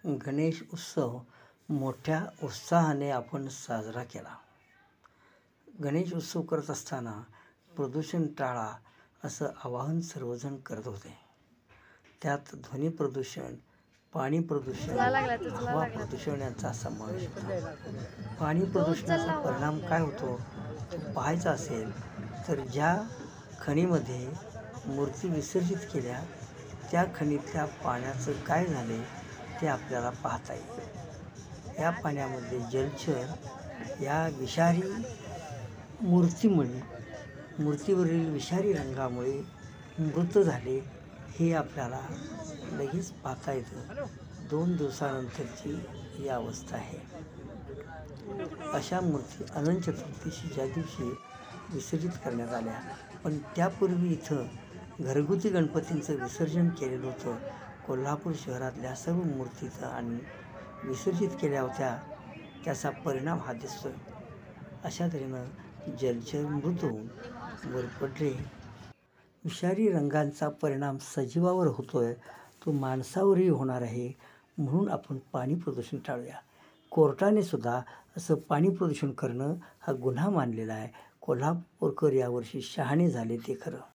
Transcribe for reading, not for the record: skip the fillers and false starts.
गणेश उत्सव मोठ्या उत्साहाने आपण साजरा केला. गणेश उत्सव करत असताना प्रदूषण टाळा असं आवाहन सर्वजण करत होते. त्यात ध्वनी प्रदूषण, पाणी प्रदूषण, हवा प्रदूषण यांचा समावेश होता. पाणी प्रदूषणाचा परिणाम काय होतो पाहायचा असेल तर ज्या खणीमध्ये मूर्ती विसर्जित केल्या त्या खणीतल्या पाण्याचं काय झाले ते आपल्याला पाहता येईल. या पाण्यामध्ये जलचर या विषारी मूर्तीवरील विषारी रंगामुळे मृत झाले हे आपल्याला लगेच पाहता येतं. 2 दिवसानंतरची ही अवस्था आहे. अशा मूर्ती अनंत चतुर्दशीच्या दिवशी विसर्जित करण्यात आल्या, पण त्यापूर्वी इथं घरगुती गणपतींचं विसर्जन केलेलं होतं. कोल्हापूर शहरातल्या सर्व मूर्तीचं आणि विसर्जित केल्या होत्या. त्याचा परिणाम हा दिसतोय. अशा तऱ्हेनं जलचर मृत होऊन वर पडले. विषारी रंगांचा परिणाम सजीवावर होतोय, तो माणसावरही होणार आहे. म्हणून आपण पाणी प्रदूषण टाळूया. कोर्टाने सुद्धा असं पाणी प्रदूषण करणं हा गुन्हा मानलेला आहे. कोल्हापूरकर यावर्षी शहाणे झाले ते खरं.